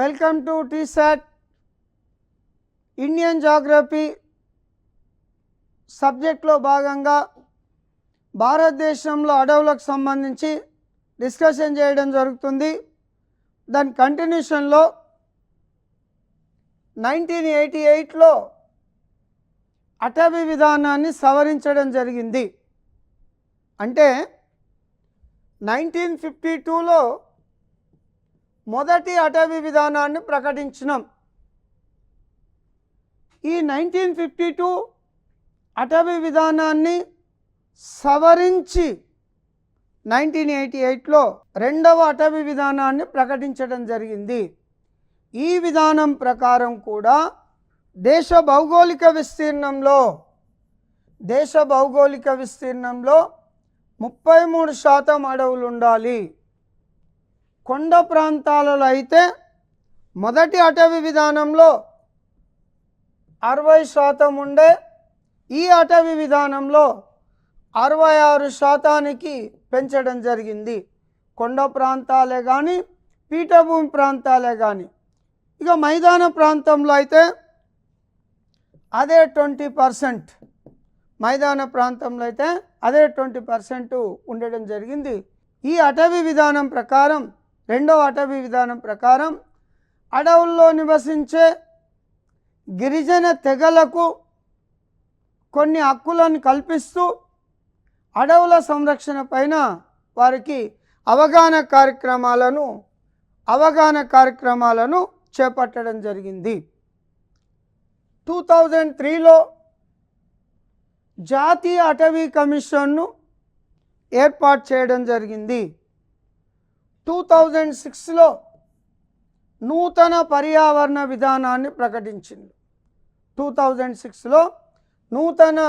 Welcome to T-SAT Indian geography సబ్జెక్ట్లో భాగంగా భారతదేశంలో అడవులకు సంబంధించి డిస్కషన్ చేయడం జరుగుతుంది. దాని కంటిన్యూషన్లో 1988లో అటవీ విధానాన్ని సవరించడం జరిగింది. అంటే 1952లో మొదటి అటవీ విధానాన్ని ప్రకటించినాం. ఈ 1952 అటవీ విధానాన్ని సవరించి 1988లో రెండవ అటవీ విధానాన్ని ప్రకటించడం జరిగింది. ఈ విధానం ప్రకారం కూడా దేశ భౌగోళిక విస్తీర్ణంలో 33% అడవులు ఉండాలి. కొండ ప్రాంతాలలో అయితే మొదటి అటవీ విధానంలో 60% ఉండే, ఈ అటవీ విధానంలో 66%కి పెంచడం జరిగింది. కొండ ప్రాంతాలే కానీ పీఠభూమి ప్రాంతాలే కానీ. ఇక మైదాన ప్రాంతంలో అయితే అదే 20%, మైదాన ప్రాంతంలో అయితే అదే 20% ఉండడం జరిగింది. ఈ అటవీ విధానం ప్రకారం, రెండవ అటవీ విధానం ప్రకారం అడవుల్లో నివసించే గిరిజన తెగలకు కొన్ని హక్కులను కల్పిస్తూ అడవుల సంరక్షణ పైన వారికి అవగాహన కార్యక్రమాలను చేపట్టడం జరిగింది. 2003లో జాతీయ అటవీ కమిషన్ను ఏర్పాటు చేయడం జరిగింది. 2006లో నూతన పర్యావరణ విధానాన్ని ప్రకటించింది. 2006లో నూతన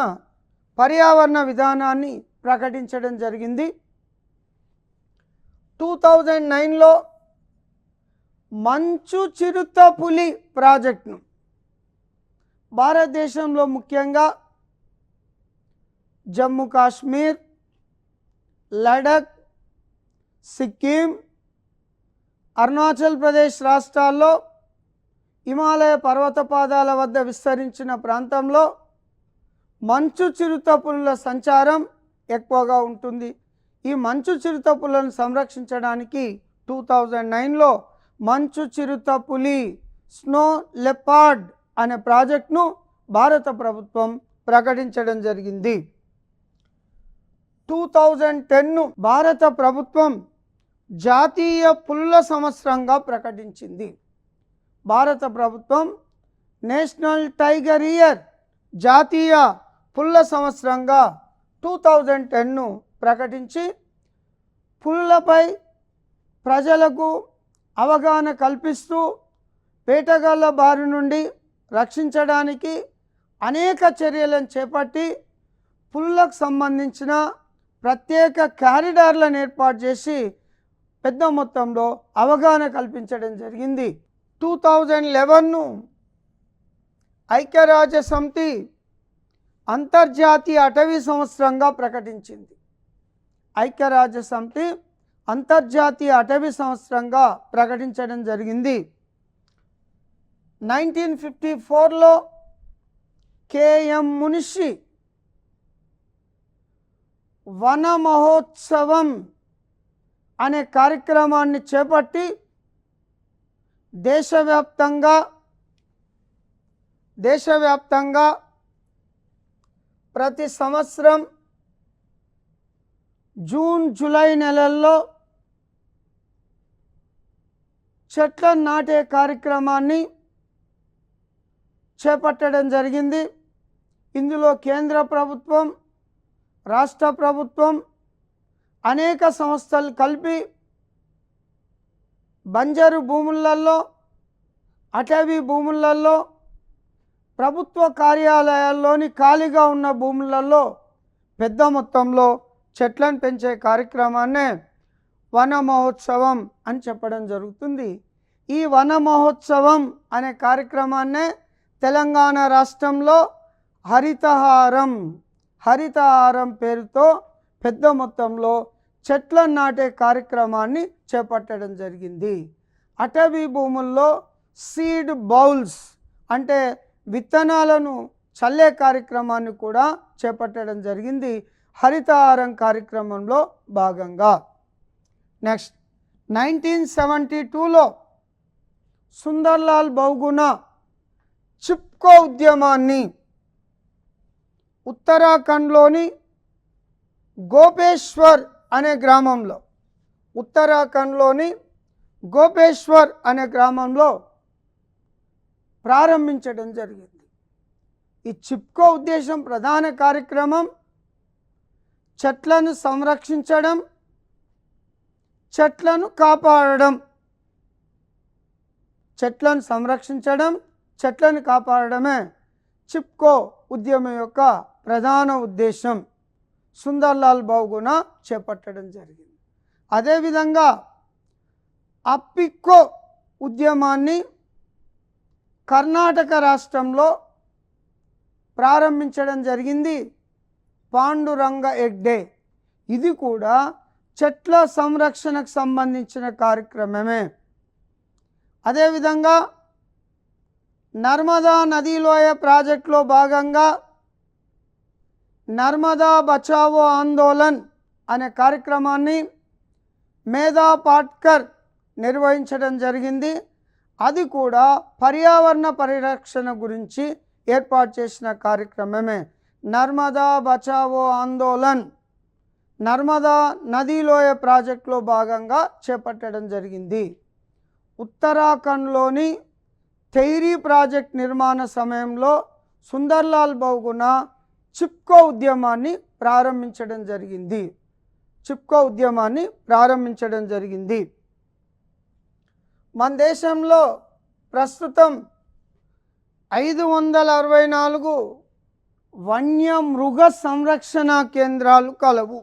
పర్యావరణ విధానాన్ని ప్రకటించడం జరిగింది. 2009లో మంచు చిరుత పులి ప్రాజెక్టును భారతదేశంలో ముఖ్యంగా జమ్మూ కాశ్మీర్, లడఖ్, సిక్కిం, అరుణాచల్ ప్రదేశ్ రాష్ట్రాల్లో హిమాలయ పర్వతపాదాల వద్ద విస్తరించిన ప్రాంతంలో మంచు చిరుత పులుల సంచారం ఎక్కువగా ఉంటుంది. ఈ మంచు చిరుత పులులను సంరక్షించడానికి 2009లో మంచు చిరుత పులి స్నో లెపార్డ్ అనే ప్రాజెక్టును భారత ప్రభుత్వం ప్రకటించడం జరిగింది. 2010ను భారత ప్రభుత్వం జాతీయ పులుల సంవత్సరంగా ప్రకటించింది. భారత ప్రభుత్వం నేషనల్ టైగర్ ఇయర్, జాతీయ పులుల సంవత్సరంగా 2010ను ప్రకటించి పులులపై ప్రజలకు అవగాహన కల్పిస్తూ వేటగాళ్ళ బారి నుండి రక్షించడానికి అనేక చర్యలను చేపట్టి పులులకు సంబంధించిన ప్రత్యేక కారిడార్లను ఏర్పాటు చేసి పెద్ద మొత్తంలో అవగాహన కల్పించడం జరిగింది. 2011ను ఐక్యరాజ్య సమితి అంతర్జాతీయ అటవీ సంవత్సరంగా ప్రకటించింది. ఐక్యరాజ్య సమితి అంతర్జాతీయ అటవీ సంవత్సరంగా ప్రకటించడం జరిగింది. 1954లో కేఎం మునిషి వన మహోత్సవం అనే కార్యక్రమాన్ని చేపట్టి దేశవ్యాప్తంగా ప్రతి సంవత్సరం జూన్, జూలై నెలల్లో చెట్లను నాటే కార్యక్రమాన్ని చేపట్టడం జరిగింది. ఇందులో కేంద్ర ప్రభుత్వం, రాష్ట్ర ప్రభుత్వం, అనేక సంస్థలు కలిపి బంజరు భూములలో, అటవీ భూములలో, ప్రభుత్వ కార్యాలయాల్లోని ఖాళీగా ఉన్న భూములలో పెద్ద మొత్తంలో చెట్లను పెంచే కార్యక్రమాన్నే వన మహోత్సవం అని చెప్పడం జరుగుతుంది. ఈ వన మహోత్సవం అనే కార్యక్రమాన్నే తెలంగాణ రాష్ట్రంలో హరితహారం పేరుతో పెద్ద మొత్తంలో చెట్లను నాటే కార్యక్రమాన్ని చేపట్టడం జరిగింది. అటవీ భూముల్లో సీడ్ బౌల్స్ అంటే విత్తనాలను చల్లే కార్యక్రమాన్ని కూడా చేపట్టడం జరిగింది హరితహారం కార్యక్రమంలో భాగంగా. నెక్స్ట్ 1972లో సుందర్లాల్ బహుగుణ చిప్కో ఉద్యమాన్ని ఉత్తరాఖండ్లోని గోపేశ్వర్ అనే గ్రామంలో ప్రారంభించడం జరిగింది. ఈ చిప్కో ఉద్దేశం ప్రధాన కార్యక్రమం చెట్లను సంరక్షించడం, చెట్లను కాపాడడమే చిప్కో ఉద్యమం యొక్క ప్రధాన ఉద్దేశం. సుందర్లాల్ బహుగుణ చేపట్టడం జరిగింది. అదేవిధంగా అప్పికో ఉద్యమాన్ని కర్ణాటక రాష్ట్రంలో ప్రారంభించడం జరిగింది పాండురంగ హెగ్డే. ఇది కూడా చెట్ల సంరక్షణకు సంబంధించిన కార్యక్రమమే. అదేవిధంగా నర్మదా నదీలోయ ప్రాజెక్టులో భాగంగా నర్మదా బచావో ఆందోళన్ అనే కార్యక్రమాన్ని మేధా పాట్కర్ నిర్వహించడం జరిగింది. అది కూడా పర్యావరణ పరిరక్షణ గురించి ఏర్పాటు చేసిన కార్యక్రమమే. నర్మదా బచావో ఆందోళన్ నర్మదా నదీలోయ ప్రాజెక్టులో భాగంగా చేపట్టడం జరిగింది. ఉత్తరాఖండ్లోని తైరీ ప్రాజెక్ట్ నిర్మాణ సమయంలో సుందర్లాల్ బహుగుణ చిప్కో ఉద్యమాన్ని ప్రారంభించడం జరిగింది. మన దేశంలో ప్రస్తుతం 564 వన్యమృగ సంరక్షణ కేంద్రాలు కలవు.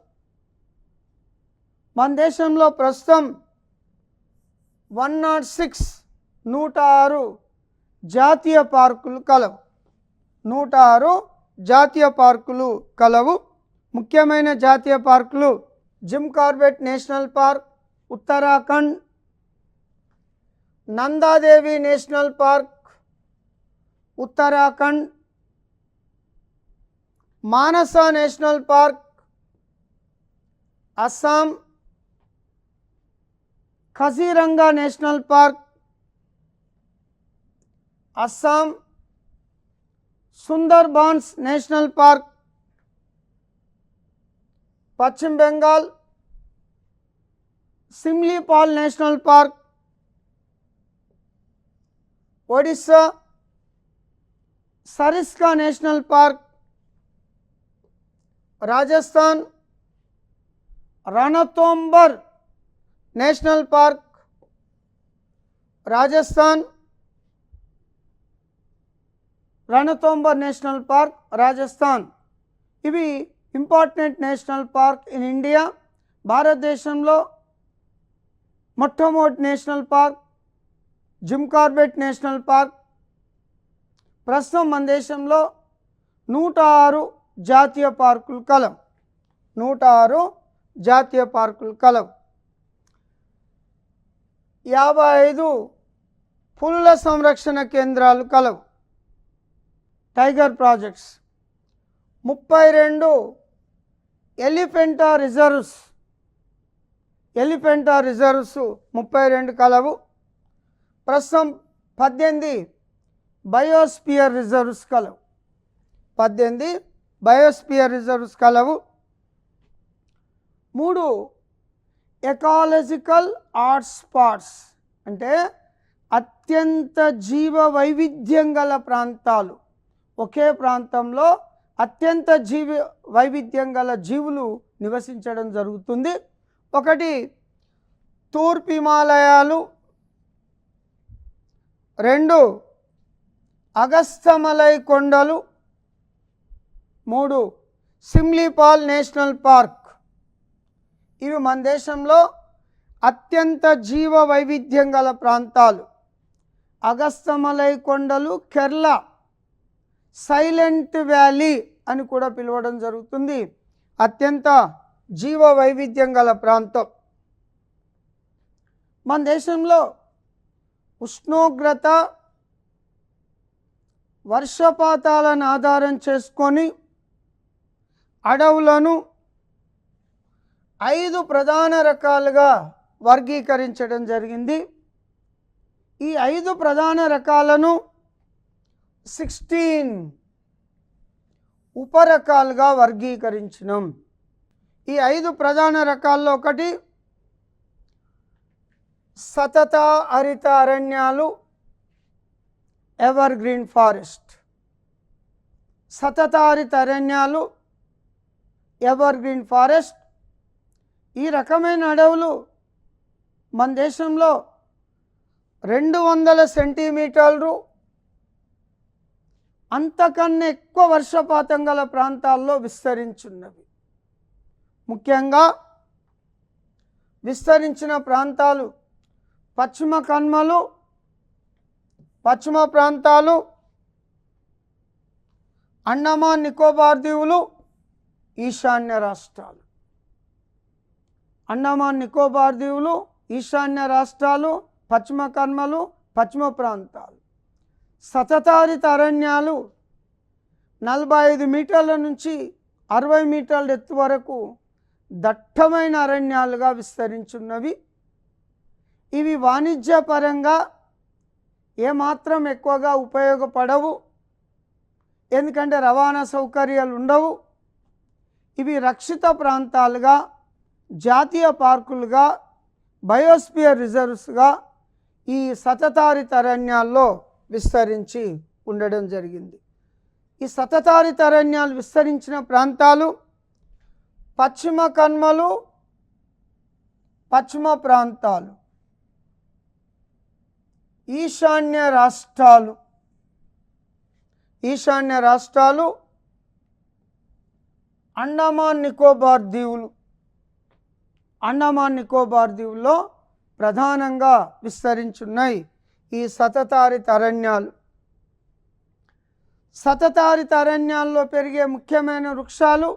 మన దేశంలో ప్రస్తుతం 106 జాతీయ పార్కులు కలవు. ముఖ్యమైన జాతీయ పార్కులు Jim Corbett national park Uttarakhand, Nanda Devi national park Uttarakhand, Manas national park Assam, Kaziranga national park Assam, Sundarbans national park పశ్చిమ Bengal, Simlipal national park Odisha, Sariska national park Rajasthan, Ranthambore national park Rajasthan, ఇవి important national park in India. భారతదేశంలో మొట్టమొదటి national park Jim Corbett national park. ప్రస్తుతం మన దేశంలో 106 జాతీయ పార్కులు కలవు. 55 పులుల సంరక్షణ కేంద్రాలు కలవు, టైగర్ ప్రాజెక్ట్స్. 32 ఎలిఫెంటా రిజర్వ్స్ 32 కలవు. ప్రస్తుతం 18 బయోస్పియర్ రిజర్వ్స్ కలవు. 3 ఎకాలజికల్ హాట్స్పాట్స్ అంటే అత్యంత జీవ వైవిధ్యం గల ప్రాంతాలు. ఒకే ప్రాంతంలో అత్యంత వైవిధ్యం గల జీవులు నివసించడం జరుగుతుంది. ఒకటి తూర్పు హిమాలయాలు, 2 అగస్తమలై కొండలు, 3 సిమ్లీపాల్ నేషనల్ పార్క్. ఇవి మన దేశంలో అత్యంత జీవ వైవిధ్యం గల ప్రాంతాలు. అగస్తమలై కొండలు కేరళ సైలెంట్ వ్యాలీ అని కూడా పిలవడం జరుగుతుంది. అత్యంత జీవ వైవిధ్యం గల ప్రాంతం. మన దేశంలో ఉష్ణోగ్రత, వర్షపాతాలను ఆధారం చేసుకొని అడవులను 5 ప్రధాన రకాలుగా వర్గీకరించడం జరిగింది. ఈ 5 ప్రధాన రకాలను 16 ఉపరకాలుగా వర్గీకరించినాం. ఈ 5 ప్రధాన రకాల్లో ఒకటి సతత హరిత అరణ్యాలు, ఎవర్ గ్రీన్ ఫారెస్ట్. సతత హరిత అరణ్యాలు, ఎవర్ గ్రీన్ ఫారెస్ట్. ఈ రకమైన అడవులు మన దేశంలో 200 సెంటీమీటర్లు అంతకన్నా ఎక్కువ వర్షపాతం గల ప్రాంతాల్లో విస్తరించున్నవి. ముఖ్యంగా విస్తరించిన ప్రాంతాలు పశ్చిమ కనుమలు, పశ్చిమ ప్రాంతాలు, అండమాన్ నికోబార్ దీవులు, ఈశాన్య రాష్ట్రాలు. అండమాన్ నికోబార్ దీవులు, ఈశాన్య రాష్ట్రాలు, పశ్చిమ కనుమలు, పశ్చిమ ప్రాంతాలు. సతతారిత అరణ్యాలు 45 మీటర్ల నుంచి 60 మీటర్ల ఎత్తు వరకు దట్టమైన అరణ్యాలుగా విస్తరించున్నవి. ఇవి వాణిజ్యపరంగా ఏమాత్రం ఎక్కువగా ఉపయోగపడవు, ఎందుకంటే రవాణా సౌకర్యాలు ఉండవు. ఇవి రక్షిత ప్రాంతాలుగా, జాతీయ పార్కులుగా, బయోస్పియర్ రిజర్వ్స్గా ఈ సతతారిత అరణ్యాల్లో విస్తరించి ఉండడం జరిగింది. ఈ సతతారిత అరణ్యాలు విస్తరించిన ప్రాంతాలు పశ్చిమ కనుమలు, పశ్చిమ ప్రాంతాలు, ఈశాన్య రాష్ట్రాలు. ఈశాన్య రాష్ట్రాలు, అండమాన్ నికోబార్ దీవులు. అండమాన్ నికోబార్ దీవుల్లో ప్రధానంగా విస్తరించున్నాయి ఈ సతతారిత అరణ్యాలు. సతతారిత అరణ్యాల్లో పెరిగే ముఖ్యమైన వృక్షాలు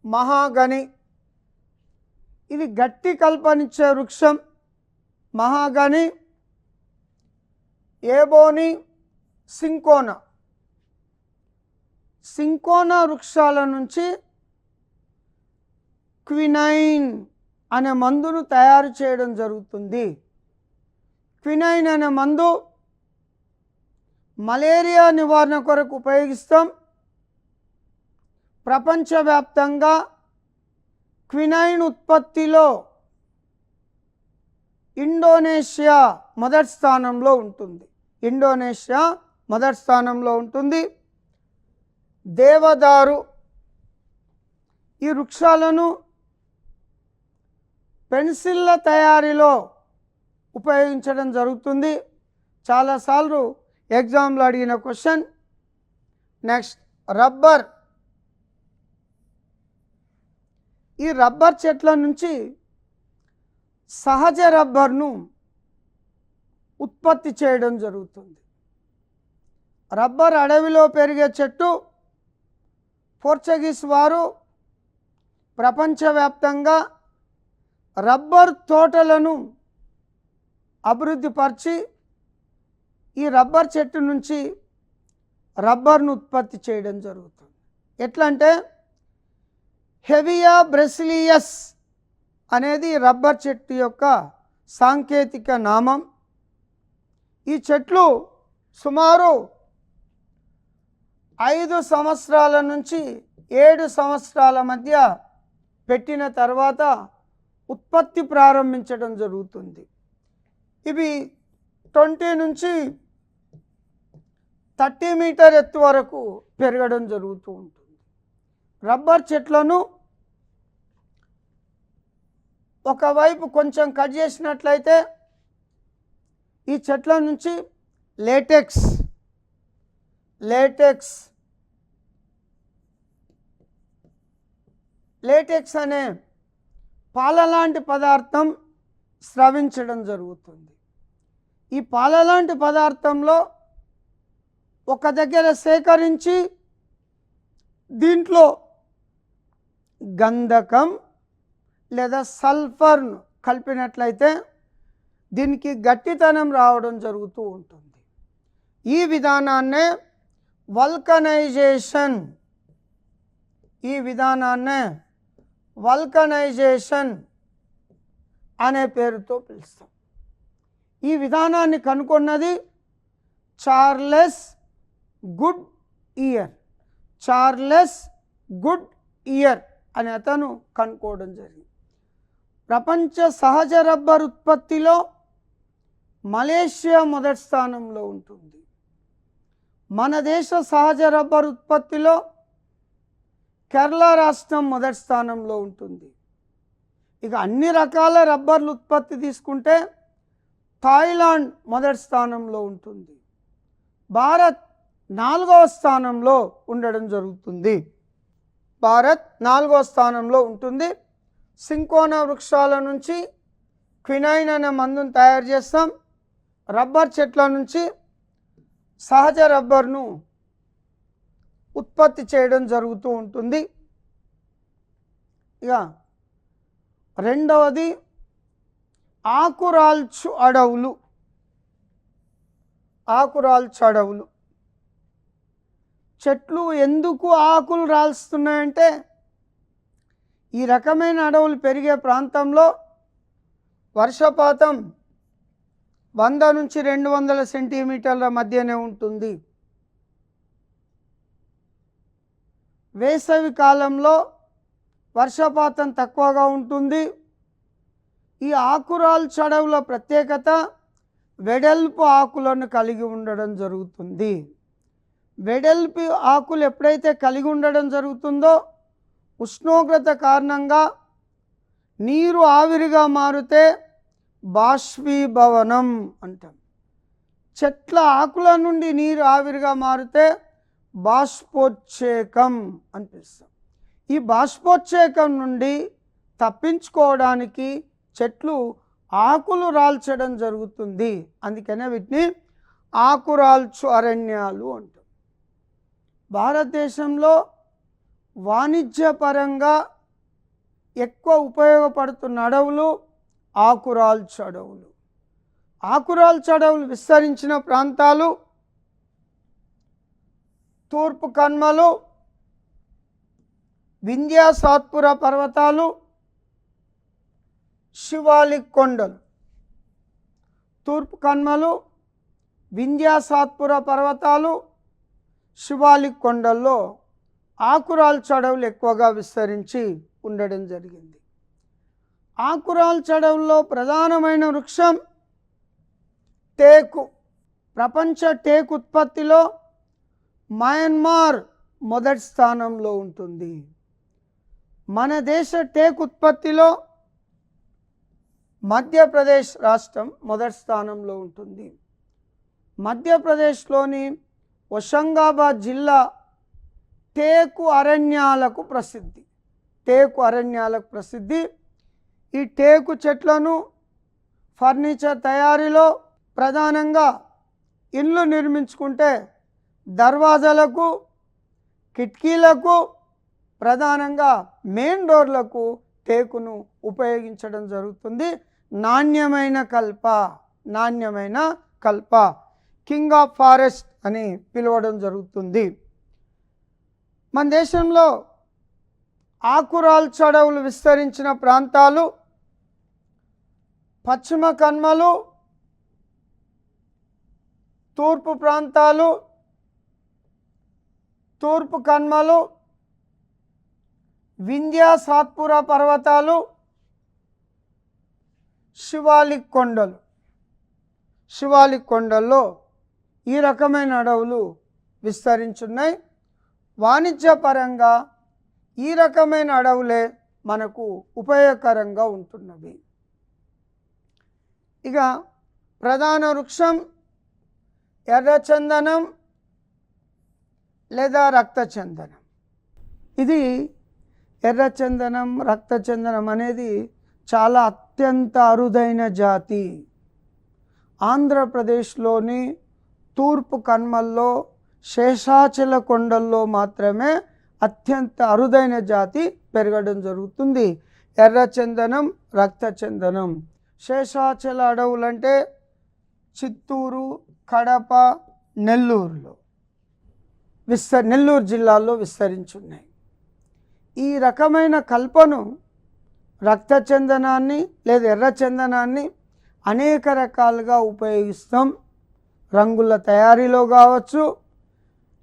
మహాగని. ఇది గట్టి కల్పనిచ్చే వృక్షం. మహాగని, ఏబోని, సింకోనా. సింకోనా వృక్షాల నుంచి క్వినైన్ అనే మందును తయారు చేయడం జరుగుతుంది. క్వినైన్ అనే మందు మలేరియా నివారణ కొరకు ఉపయోగిస్తాం. ప్రపంచవ్యాప్తంగా క్వినైన్ ఉత్పత్తిలో ఇండోనేషియా మొదటి స్థానంలో ఉంటుంది. ఇండోనేషియా మొదటి స్థానంలో ఉంటుంది. దేవదారు. ఈ వృక్షాలను పెన్సిళ్ళ తయారీలో ఉపయోగించడం జరుగుతుంది. చాలాసార్లు ఎగ్జామ్లో అడిగిన క్వశ్చన్. Next rubber. ఈ రబ్బర్ చెట్ల నుంచి సహజ రబ్బర్ను ఉత్పత్తి చేయడం జరుగుతుంది. రబ్బర్ అడవిలో పెరిగే చెట్టు. పోర్చుగీస్ వారు ప్రపంచవ్యాప్తంగా రబ్బర్ తోటలను అభివృద్ధిపరిచి ఈ రబ్బర్ చెట్టు నుంచి రబ్బర్ను ఉత్పత్తి చేయడం జరుగుతుంది. ఎట్లా అంటే హెవియా బ్రెసిలియస్ అనేది రబ్బర్ చెట్టు యొక్క సాంకేతిక నామం. ఈ చెట్లు సుమారు 5 సంవత్సరాల నుంచి 7 సంవత్సరాల మధ్య పెట్టిన తర్వాత ఉత్పత్తి ప్రారంభించడం జరుగుతుంది. ఇవి 20 నుంచి 30 మీటర్ ఎత్తు వరకు పెరగడం జరుగుతూ ఉంటుంది. రబ్బర్ చెట్లను ఒకవైపు కొంచెం కట్ చేసినట్లయితే ఈ చెట్ల నుంచి లేటెక్స్ అనే పాలలాంటి పదార్థం స్రవించడం జరుగుతుంది. ఈ పాలలాంటి పదార్థంలో ఒక దగ్గర సేకరించి దీంట్లో గంధకం లేదా సల్ఫర్ను కలిపినట్లయితే దీనికి గట్టితనం రావడం జరుగుతూ ఉంటుంది. ఈ విధానాన్నే వల్కనైజేషన్, ఈ విధానాన్నే వల్కనైజేషన్ అనే పేరుతో పిలుస్తాం. ఈ విధానాన్ని కనుగొన్నది Charles good year. Charles good year అనే అతను కనుక్కోవడం జరిగింది. ప్రపంచ సహజ రబ్బర్ ఉత్పత్తిలో మలేషియా మొదటి స్థానంలో ఉంటుంది. మన దేశ సహజ రబ్బర్ ఉత్పత్తిలో కేరళ రాష్ట్రం మొదటి స్థానంలో ఉంటుంది. ఇక అన్ని రకాల రబ్బర్లు ఉత్పత్తి తీసుకుంటే థాయిలాండ్ మొదటి స్థానంలో ఉంటుంది. భారత్ 4వ స్థానంలో ఉండడం జరుగుతుంది. భారత్ 4వ స్థానంలో ఉంటుంది. సింకోనా వృక్షాల నుంచి క్వినైన్ అనే మందును తయారు చేస్తాం. రబ్బర్ చెట్ల నుంచి సహజ రబ్బర్ను ఉత్పత్తి చేయడం జరుగుతూ ఉంటుంది. ఇక రెండవది ఆకురాల్చు అడవులు. ఆకురాల్చు అడవులు చెట్లు ఎందుకు ఆకులు రాల్స్తున్నాయంటే, ఈ రకమైన అడవులు పెరిగే ప్రాంతంలో వర్షపాతం 100 నుంచి 200 సెంటీమీటర్ల మధ్యనే ఉంటుంది. వేసవి కాలంలో వర్షపాతం తక్కువగా ఉంటుంది. ఈ ఆకురాల్చు అడవుల ప్రత్యేకత వెడల్పు ఆకులను కలిగి ఉండడం జరుగుతుంది. వెడల్పు ఆకులు ఎప్పుడైతే కలిగి ఉండడం జరుగుతుందో, ఉష్ణోగ్రత కారణంగా నీరు ఆవిరిగా మారితే బాష్పీభవనం అంటాం. చెట్ల ఆకుల నుండి నీరు ఆవిరిగా మారితే బాష్పోచ్ఛేకం అని పిలుస్తాం. ఈ బాష్పోచ్ఛేకం నుండి తప్పించుకోవడానికి చెట్లు ఆకులు రాల్చడం జరుగుతుంది. అందుకనే వీటిని ఆకురాల్చు అరణ్యాలు అంటాం. భారతదేశంలో వాణిజ్యపరంగా ఎక్కువ ఉపయోగపడుతున్న అడవులు ఆకురాల్చు అడవులు. ఆకురాల్చు అడవులు విస్తరించిన ప్రాంతాలు తూర్పు కన్మలు, వింధ్యా సాత్పుర పర్వతాలు, శివాలిక్ కొండలు. తూర్పు కన్మలు, వింధ్యా సాత్పుర పర్వతాలు, శివాలిక్ కొండల్లో ఆకురాల్చు అడవులు ఎక్కువగా విస్తరించి ఉండడం జరిగింది. ఆకురాల్చు అడవుల్లో ప్రధానమైన వృక్షం టేకు. ప్రపంచ టేకు ఉత్పత్తిలో మయన్మార్ మొదటి స్థానంలో ఉంటుంది. మన దేశ టేకు ఉత్పత్తిలో మధ్యప్రదేశ్ రాష్ట్రం మొదటి స్థానంలో ఉంటుంది. మధ్యప్రదేశ్లోని హోషంగాబాద్ జిల్లా టేకు అరణ్యాలకు ప్రసిద్ధి. టేకు అరణ్యాలకు ప్రసిద్ధి. ఈ టేకు చెట్లను ఫర్నిచర్ తయారీలో, ప్రధానంగా ఇళ్ళు నిర్మించుకుంటే దర్వాజాలకు, కిటికీలకు, ప్రధానంగా మెయిన్ డోర్లకు టేకును ఉపయోగించడం జరుగుతుంది. నాణ్యమైన కల్ప, నాణ్యమైన కల్ప, కింగ్ ఆఫ్ ఫారెస్ట్ అని పిలవడం జరుగుతుంది. మన దేశంలో ఆకురాల్చు అడవులు విస్తరించిన ప్రాంతాలు పశ్చిమ కన్మలు, తూర్పు ప్రాంతాలు, తూర్పు కన్మలు, వింధ్యా సాత్పుర పర్వతాలు, శివాలిక్ కొండలు. శివాలిక్ కొండల్లో ఈ రకమైన అడవులు విస్తరించున్నాయి. వాణిజ్యపరంగా ఈ రకమైన అడవులే మనకు ఉపయోగకరంగా ఉంటున్నవి. ఇక ప్రధాన వృక్షం ఎర్రచందనం లేదా రక్తచందనం. ఇది ఎర్రచందనం, రక్తచందనం అనేది చాలా అత్యంత అరుదైన జాతి. ఆంధ్రప్రదేశ్లోని తూర్పు కన్మల్లో శేషాచల కొండల్లో మాత్రమే అత్యంత అరుదైన జాతి పెరగడం జరుగుతుంది. ఎర్రచందనం, రక్తచందనం. శేషాచల అడవులు అంటే చిత్తూరు, కడప, నెల్లూరులో నెల్లూరు జిల్లాల్లో విస్తరించున్నాయి. ఈ రకమైన కల్పను రక్త చందనాన్ని లేదా ఎర్ర చందనాన్ని అనేక రకాలుగా ఉపయోగిస్తాం. రంగుల తయారీలో కావచ్చు,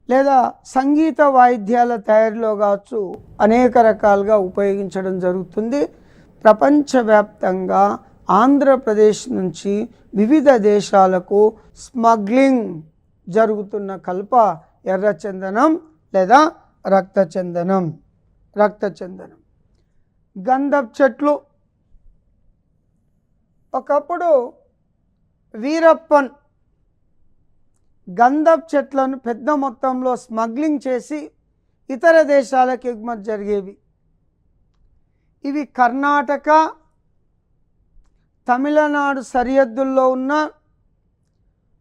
లేదా సంగీత వాయిద్యాల తయారీలో కావచ్చు, అనేక రకాలుగా ఉపయోగించడం జరుగుతుంది. ప్రపంచవ్యాప్తంగా ఆంధ్రప్రదేశ్ నుంచి వివిధ దేశాలకు స్మగ్లింగ్ జరుగుతున్న కల్ప ఎర్రచందనం లేదా రక్తచందనం. గంధపు చెట్లు ఒకప్పుడు వీరప్పన్ గంధపు చెట్లను పెద్ద మొత్తంలో స్మగ్లింగ్ చేసి ఇతర దేశాలకు ఎగుమతి జరిగేవి. ఇవి కర్ణాటక, తమిళనాడు సరిహద్దుల్లో ఉన్న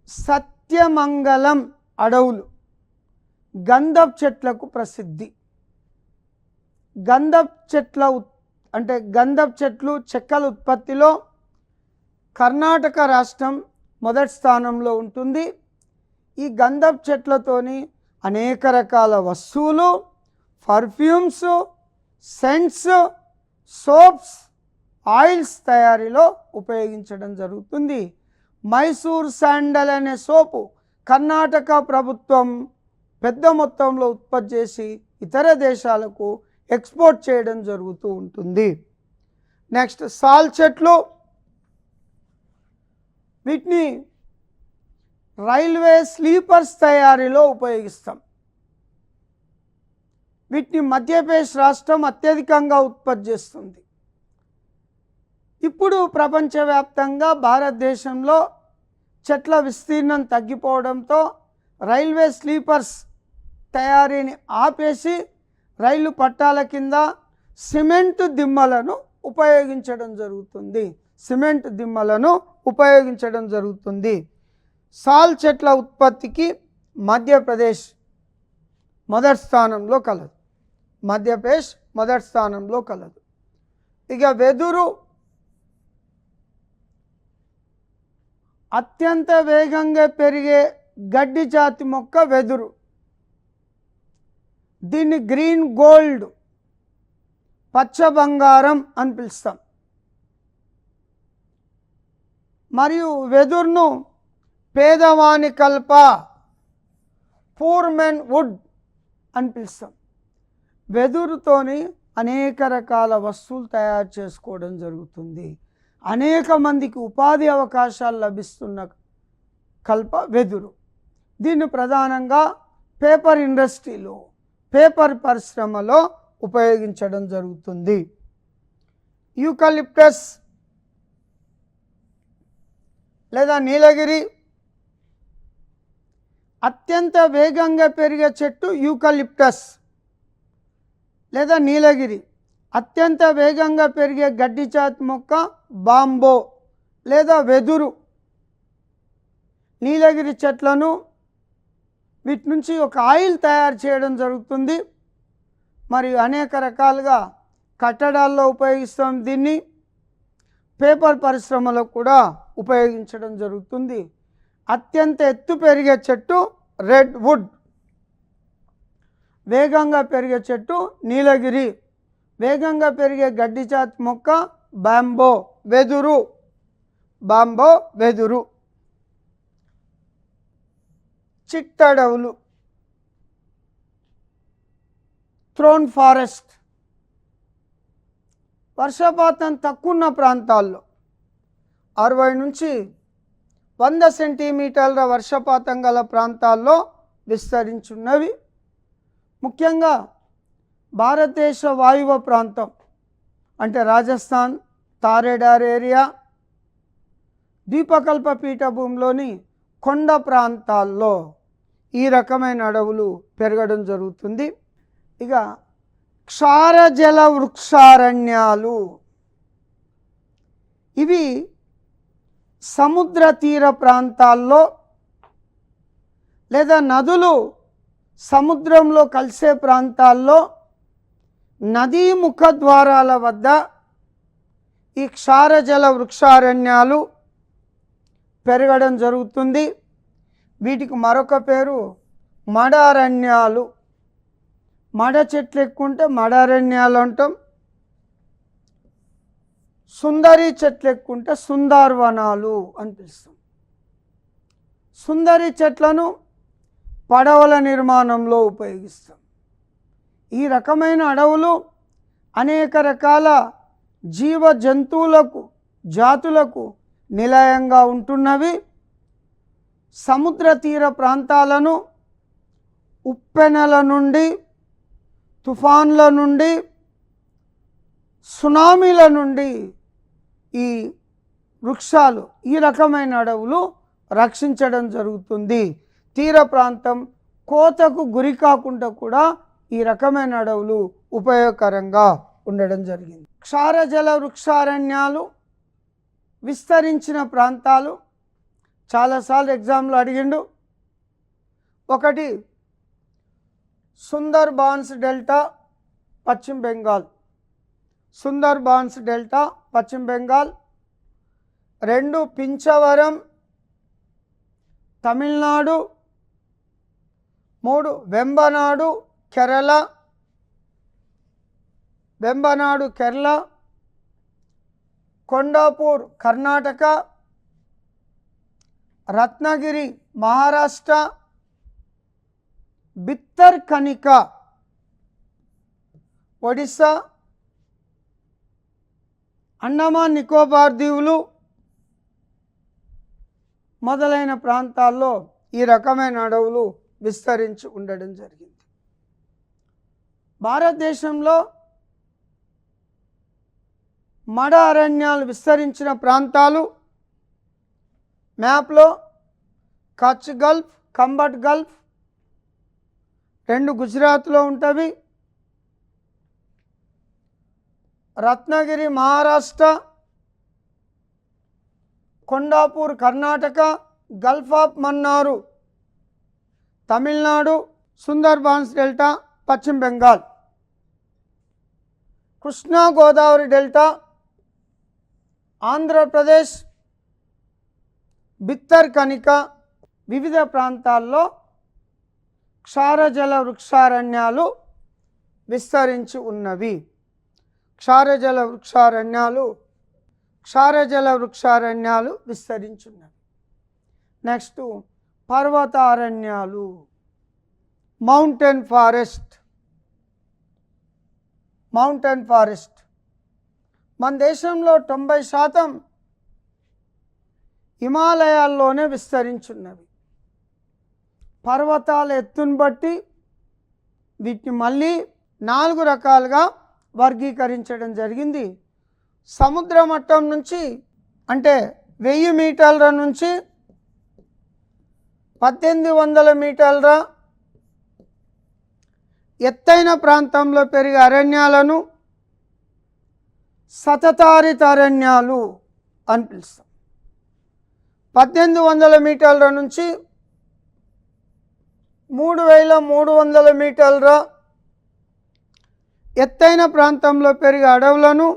సత్యమంగళం అడవులు గంధపు చెట్లకు ప్రసిద్ధి. గంధపు చెట్లు చెక్కల ఉత్పత్తిలో కర్ణాటక రాష్ట్రం మొదటి స్థానంలో ఉంటుంది. ఈ గంధపు చెట్లతోని అనేక రకాల వస్తువులు, పర్ఫ్యూమ్స్, సెంట్స్, సోప్స్, ఆయిల్స్ తయారీలో ఉపయోగించడం జరుగుతుంది. మైసూర్ శాండల్ అనే సోపు కర్ణాటక ప్రభుత్వం పెద్ద మొత్తంలో ఉత్పత్తి చేసి ఇతర దేశాలకు ఎక్స్పోర్ట్ చేయడం జరుగుతూ ఉంటుంది. నెక్స్ట్ సాల్ చెట్లు. వీటిని రైల్వే స్లీపర్స్ తయారీలో ఉపయోగిస్తాం. వీటిని మధ్యప్రదేశ్ రాష్ట్రం అత్యధికంగా ఉత్పత్తి చేస్తుంది. ఇప్పుడు ప్రపంచవ్యాప్తంగా భారతదేశంలో చెట్ల విస్తీర్ణం తగ్గిపోవడంతో రైల్వే స్లీపర్స్ తయారీని ఆపేసి రైలు పట్టాల కింద సిమెంట్ దిమ్మలను ఉపయోగించడం జరుగుతుంది. సాల్ చెట్ల ఉత్పత్తికి మధ్యప్రదేశ్ మొదటి స్థానంలో కలదు. ఇక వెదురు అత్యంత వేగంగా పెరిగే గడ్డి జాతి మొక్క వెదురు. దీన్ని గ్రీన్ గోల్డ్, పచ్చ బంగారం అని పిలుస్తాం. మరియు వెదురును పేదవాని కల్ప, పూర్ మెన్ వుడ్ అని పిలుస్తాం. వెదురుతోని అనేక రకాల వస్తువులు తయారు చేసుకోవడం జరుగుతుంది. అనేక మందికి ఉపాధి అవకాశాలు లభిస్తున్న కల్ప వెదురు. దీన్ని ప్రధానంగా పేపర్ ఇండస్ట్రీలో, పేపర్ పరిశ్రమలో ఉపయోగించడం జరుగుతుంది. యూకలిప్టస్ లేదా నీలగిరి అత్యంత వేగంగా పెరిగే చెట్టు యూకలిప్టస్ లేదా నీలగిరి. అత్యంత వేగంగా పెరిగే గడ్డి జాతి మొక్క బాంబో లేదా వెదురు. నీలగిరి చెట్లను వీటి నుంచి ఒక ఆయిల్ తయారు చేయడం జరుగుతుంది. మరియు అనేక రకాలుగా కట్టడాల్లో ఉపయోగిస్తాం. దీన్ని పేపర్ పరిశ్రమలో కూడా ఉపయోగించడం జరుగుతుంది. అత్యంత ఎత్తు పెరిగే చెట్టు రెడ్ వుడ్. వేగంగా పెరిగే చెట్టు నీలగిరి. వేగంగా పెరిగే గడ్డి జాతి మొక్క బాంబో వెదురు. చిట్టడవులు, థ్రోన్ ఫారెస్ట్. వర్షపాతం తక్కువ ఉన్న ప్రాంతాల్లో 60 నుంచి 100 సెంటీమీటర్ల వర్షపాతం గల ప్రాంతాల్లో విస్తరించున్నవి. ముఖ్యంగా భారతదేశ వాయువ్య ప్రాంతం అంటే రాజస్థాన్, తారేడార్ ఏరియా, ద్వీపకల్ప పీఠభూమిలోని కొండ ప్రాంతాల్లో ఈ రకమైన అడవులు పెరగడం జరుగుతుంది. ఇక క్షారజల వృక్షారణ్యాలు. ఇవి సముద్ర తీర ప్రాంతాల్లో లేదా నదులు సముద్రంలో కలిసే ప్రాంతాల్లో, నదీ ముఖద్వారాల వద్ద ఈ క్షారజల వృక్షారణ్యాలు పెరగడం జరుగుతుంది. వీటికి మరొక పేరు మడ అరణ్యాలు. మడ చెట్లు ఎక్కువ ఉంటే మడ అరణ్యాలు అంటాం. సుందరి చెట్లు ఎక్కువ ఉంటే సుందర్వనాలు అని పిలుస్తాం. సుందరి చెట్లను పడవల నిర్మాణంలో ఉపయోగిస్తాం. ఈ రకమైన అడవులు అనేక రకాల జీవ జంతువులకు జాతులకు నిలయంగా ఉంటున్నవి. సముద్ర తీర ప్రాంతాలను ఉప్పెనల నుండి, తుఫాన్ల నుండి, సునామీల నుండి ఈ వృక్షాలు, ఈ రకమైన అడవులు రక్షించడం జరుగుతుంది. తీర ప్రాంతం కోతకు గురి కాకుండా కూడా ఈ రకమైన అడవులు ఉపయోగకరంగా ఉండడం జరిగింది. క్షారజల వృక్షారణ్యాలు విస్తరించిన ప్రాంతాలు చాలాసార్లు ఎగ్జామ్లో అడిగిండు. ఒకటి సుందర్బాన్స్ డెల్టా పశ్చిమ బెంగాల్, సుందర్బాన్స్ డెల్టా పశ్చిమ బెంగాల్. 2 పించవరం తమిళనాడు. 3 వెంబనాడు కేరళ, వెంబనాడు కేరళ. కొండాపూర్ కర్ణాటక, రత్నగిరి మహారాష్ట్ర, బిత్తర్కనిక ఒడిస్సా, అండమాన్ నికోబార్ దీవులు మొదలైన ప్రాంతాల్లో ఈ రకమైన అడవులు విస్తరించి ఉండడం జరిగింది. భారతదేశంలో మడ అరణ్యాలు విస్తరించిన ప్రాంతాలు మ్యాప్లో కచ్ గల్ఫ్, కంబట్ గల్ఫ్ 2 గుజరాత్లో ఉంటవి. Ratnagiri Maharashtra, Kondapur Karnataka, gulf of Mannar Tamil Nadu, Sundarbans delta పశ్చిమ బెంగాల్. కృష్ణా గోదావరి డెల్టా ఆంధ్రప్రదేశ్, బిత్తర్కనిక వివిధ ప్రాంతాల్లో క్షారజల వృక్షారణ్యాలు విస్తరించి ఉన్నవి. క్షారజల వృక్షారణ్యాలు విస్తరించున్నవి. నెక్స్ట్ పర్వతారణ్యాలు, మౌంటైన్ ఫారెస్ట్. మన దేశంలో 90% హిమాలయాల్లోనే విస్తరించున్నవి. పర్వతాల ఎత్తును బట్టి వీటిని మళ్ళీ 4 రకాలుగా వర్గీకరించడం జరిగింది. సముద్ర మట్టం నుంచి అంటే 1000 మీటర్ల నుంచి 1800 మీటర్ల ఎత్తైన ప్రాంతంలో పెరిగే అరణ్యాలను సతతారిత అరణ్యాలు అని పిలుస్తాం. 1800 మీటర్ల నుంచి 3300 మీటర్ల ఎత్తైన ప్రాంతంలో పెరిగే అడవులను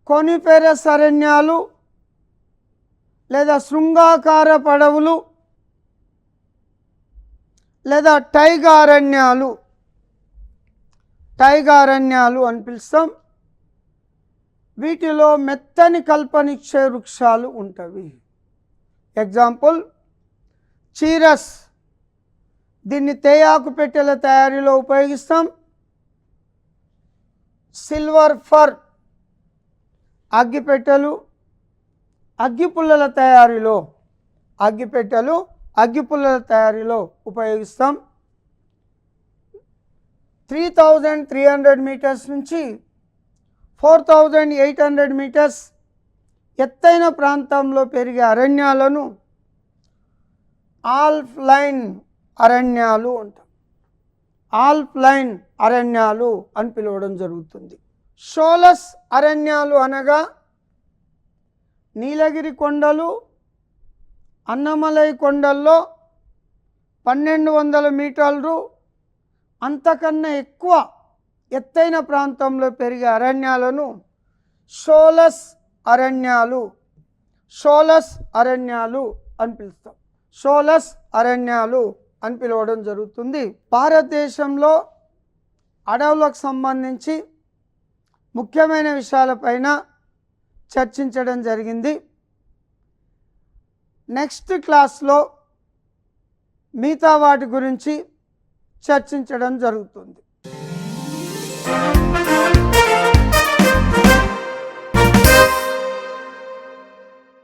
కోనిఫెరస్ అరణ్యాలు లేదా శృంగాకార పడవులు లేదా టైగా అరణ్యాలు అని పిలుస్తాం. వీటిలో మెత్తని కల్పనిచ్చే వృక్షాలు ఉంటవి. ఎగ్జాంపుల్ చీరస్, దీన్ని తేయాకు పెట్టెల తయారీలో ఉపయోగిస్తాం. సిల్వర్ ఫర్ అగ్గిపెట్టెలు, అగ్గిపుల్లల తయారీలో ఉపయోగిస్తాం. 3300 మీటర్స్ నుంచి 4800 మీటర్స్ ఎత్తైన ప్రాంతంలో పెరిగే అరణ్యాలను ఆల్పైన్ అరణ్యాలు అంటాం. ఆల్పైన్ అరణ్యాలు అని పిలవడం జరుగుతుంది. షోలస్ అరణ్యాలు అనగా నీలగిరి కొండలు, అన్నమలై కొండల్లో 1200 మీటర్లు అంతకన్నా ఎక్కువ ఎత్తైన ప్రాంతంలో పెరిగే అరణ్యాలను షోలస్ అరణ్యాలు, షోలస్ అరణ్యాలు అని పిలుస్తాం. షోలస్ అరణ్యాలు అని పిలవడం జరుగుతుంది. భారతదేశంలో అడవులకు సంబంధించి ముఖ్యమైన విషయాలపైన చర్చించడం జరిగింది. నెక్స్ట్ క్లాస్లో మిగతా వాటి గురించి చర్చించడం జరుగుతుంది.